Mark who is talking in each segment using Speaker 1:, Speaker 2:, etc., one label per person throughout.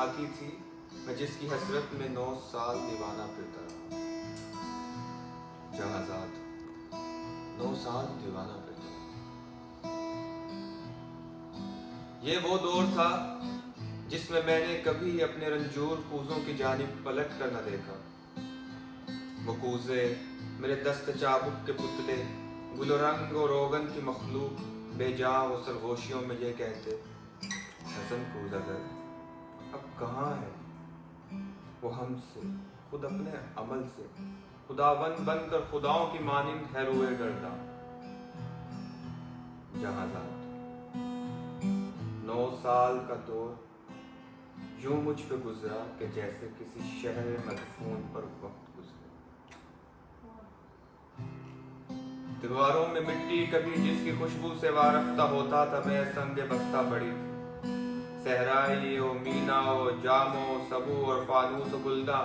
Speaker 1: नाकी थी मैं जिसकी हसरत में 9 साल दीवाना फिरता रहा। जहाज़ात 9 साल दीवाना फिरता रहा। ये वो दौर था जिसमें मैंने कभी अपने रंजूर कूज़ों की जानिब पलट कर न देखा। वो कूज़े मेरे दस्त चाबुक के पुतले, गुल रंग और रोगन की मखलूक बेजा वो सरगोशियों में ये कहते, हसन कूज़ागर अब कहाँ है वो हमसे, खुद अपने अमल से खुदावन बनकर खुदाओं की मानिंद है रुए गर्दा। जहाज़ात 9 साल का दौर यूं मुझ पे गुजरा कि जैसे किसी शहर मदफून पर वक्त गुजरे। दीवारों में मिट्टी कभी जिसकी खुशबू से वारफ्ता होता था मैं संगे बस्ता पड़ी थी। सहराई ओ मीना ओ जामो सबू और फानूस ओ गुलदा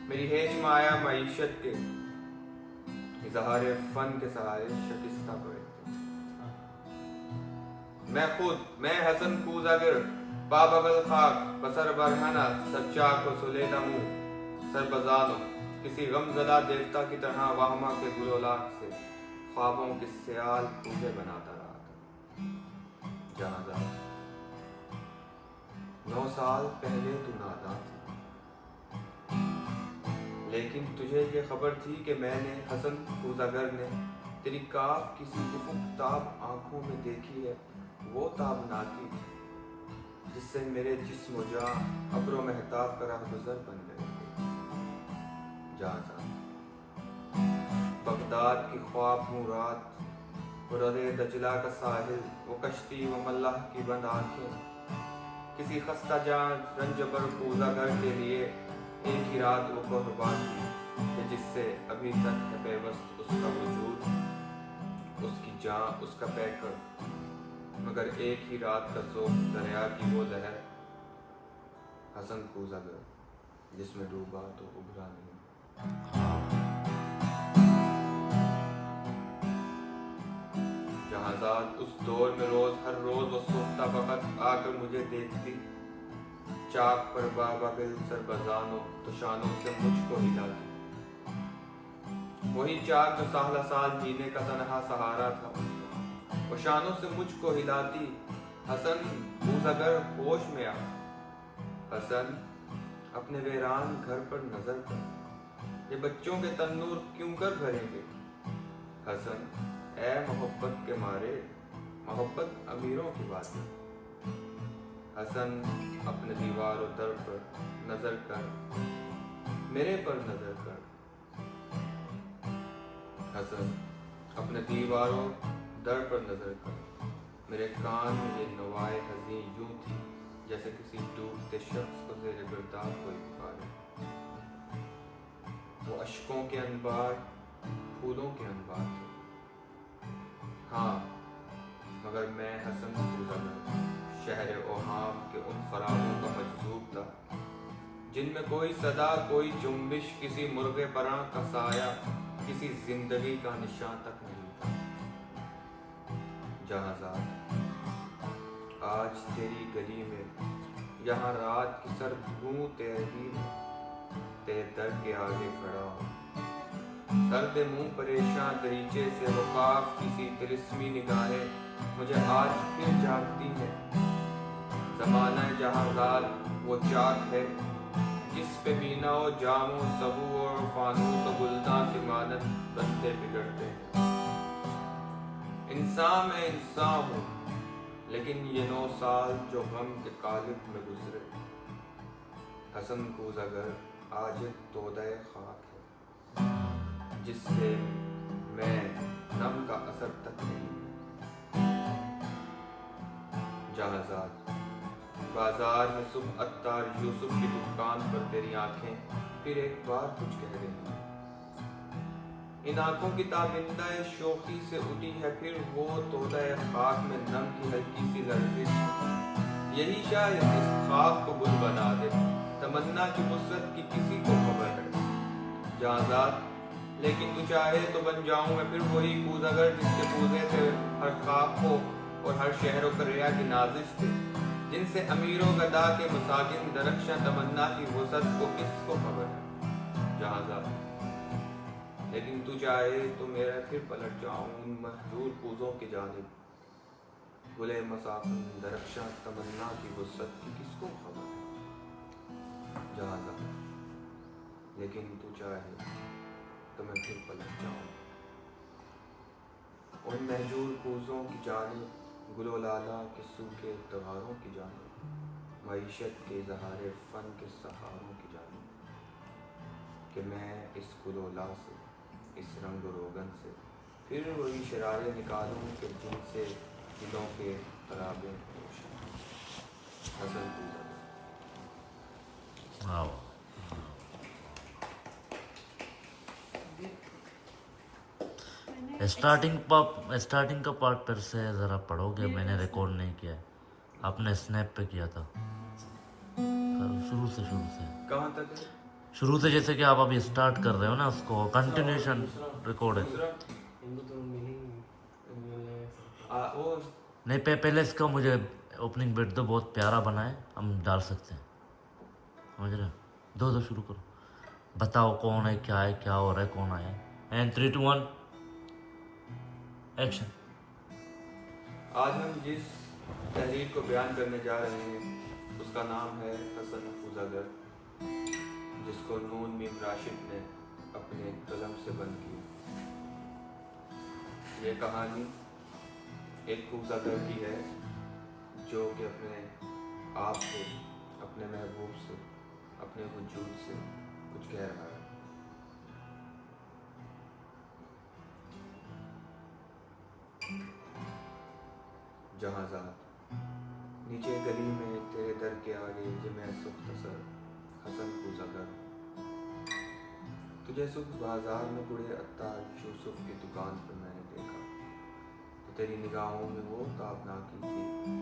Speaker 1: मेरी हेज माया मईशत के इजहार फन के सहारे शकिस्ता पड़े थे। मैं हसन कूज़ागर बाबल खाक बसर बरहना सच्चा को सुलेदा मुँह सरबजानो किसी गमज़दा देवता की तरह वाहमा के गुलोलाक से ख्वाबों के सियाल कूदे बनाता रहा था। जहाज़ात 9 साल पहले तू नादान थी, लेकिन तुझे ये खबर थी कि मैंने हसन कूज़ागर ने तेरी काफ किसी उफ़ुक़ ताब आँखों में देखी है। वो ताबनाकी जिससे मेरे जिस्म जा अब्रो महताब का राहगुज़र बन गए। जहाज़ात बगदाद की ख्वाब रात और अरे दजला का साहिल वो कश्ती व मल्लाह की बंद आँखें किसी खस्ता जान रंजबर कूज़ागर के लिए एक ही रात वो कुर्बान की कि जिससे अभी तक है बेबस उसका वजूद, उसकी जान उसका पैकर, मगर एक ही रात का ज़ोक़ दरिया की वो लहर। हसन कूज़ागर जिसमें डूबा तो उभरा नहीं। जहाज़ात उस दौर में हर रोज वो सोता वक़्त आकर मुझे देखती, चाक पर बाबाबिल सरबजानो तो शानों से मुझको हिलाती। वही चाक जो साल साल जीने का तनहा सहारा था, वो शानों से मुझको हिलाती। हसन कूज़ागर होश में आ, हसन अपने वीरान घर पर नजर कर, ये बच्चों के तन्नूर क्यों कर भरेंगे। हसन ऐ मोहब्बत के मारे, मोहब्बत अमीरों की बात है। हसन अपने दीवारों दर पर नजर कर, मेरे पर नजर कर। हसन अपने दीवारों दर पर नजर कर, मेरे कान में ये नवाए हज़ीं यूं थी जैसे किसी डूबते शख्स को ज़ेरे गिरदार कोई पुकारे। वो अश्कों के अनबार फूलों के अनबार थे। हाँ, मगर मैं हसन कूज़ागर शहर ओहाम के उन ख़राबों का मजजूब था जिनमें कोई सदा कोई जुम्बिश, किसी मुर्गे परां का साया, किसी जिंदगी का निशान तक नहीं था। जहाज़ात आज तेरी गली में यहाँ रात की सर्द गूं तेरे दर के आगे खड़ा हूँ। सर्द मुंह परेशान दरीचे से वक़ाफ किसी तिलिस्मी निगाहें मुझे आज फिर जागती है। ज़माना जहाज़ात वो चाक है जिस पे मीना ओ जामो सबू और फानूस और गुलदा की मानत बंदे बिगड़ते हैं। इंसान मैं इंसान हूँ, लेकिन ये 9 साल जो गम के कालिब में गुजरे। हसन कूज़ागर आज एक तोदे खाक है जिससे मैं नम का असर तक नहीं। जहाज़ात बाजार में सुबह अत्तार यूसुफ की दुकान पर तेरी आंखें फिर एक बार कुछ कह रही हैं। इन आंखों की ताबिंदा शोखी से उठी है फिर वो तोदा खाक में नम की हल्की सी लर्जिश। यही शायद इस खाक को गुल बना दे, तमन्ना की वुसअत की किसी को खबर है। जहाज़ात लेकिन तू चाहे तो बन जाऊं मैं फिर वही कूज़ागर जिसके कूज़े थे हर खाक को और हर शहरों का रिया की नाजिश थे। جن سے امیر و گدا کے مساکن درخشاں تمنا کی وسعت کو کس کو خبر ہے جہازہ لیکن تو چاہے تو میرا پھر پلٹ جاؤں ان محجور پوزوں کی جانب گلے مساکن درخشاں تمنا کی وسعت کی کس کو خبر ہے جہازہ لیکن تو چاہے تو میں پھر پلٹ جاؤں ان محجور پوزوں کی جانب گل و لالا کے سوکھے تغاروں کی جانب معیشت کے اظہار فن کے سہاروں کی جانب کہ میں اس گل و لا سے اس رنگ و روغن سے پھر وہی شرارے نکالوں کہ جن سے دلوں کے خرابے روشن حسن پوزا
Speaker 2: واو اسٹارٹنگ کا پارٹ پھر سے ذرا پڑھو گے میں نے ریکارڈ نہیں کیا ہے آپ نے اسنیپ پہ کیا تھا شروع سے
Speaker 1: کہاں تک ہے
Speaker 2: شروع سے جیسے کہ آپ ابھی اسٹارٹ کر رہے ہو نا اس کو کنٹینیوشن ریکارڈ ہے
Speaker 1: وہ
Speaker 2: نہیں پہلے اس کا مجھے اوپننگ بیٹ دو بہت پیارا بنا ہے ہم ڈال سکتے ہیں سمجھ رہے ہو دو شروع کرو بتاؤ کون ہے کیا ہو رہا ہے کون آیا ہے اینڈ 3 2 1 ایکشن
Speaker 1: آج ہم جس تحریر کو بیان کرنے جا رہے ہیں اس کا نام ہے حسن پوزاگر جس کو نون میم راشد نے اپنے قلم سے بند کیا یہ کہانی ایک پوزاگر کی ہے جو کہ اپنے آپ سے اپنے محبوب سے اپنے وجود سے کچھ کہہ رہا ہے جہازات نیچے گلی میں تیرے در کے آگے جمع سختصر حسن پوزاگر تجھے صبح بازار میں بڑے عطار یوسف کی دکان پر میں نے دیکھا تو تیری نگاہوں میں وہ تابناکی تھی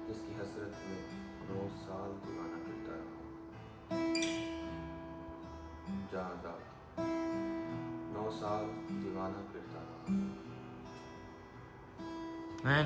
Speaker 1: جس کی حسرت میں 9 سال دیوانہ کرتا رہا جہازات 9 سال دیوانہ کرتا رہا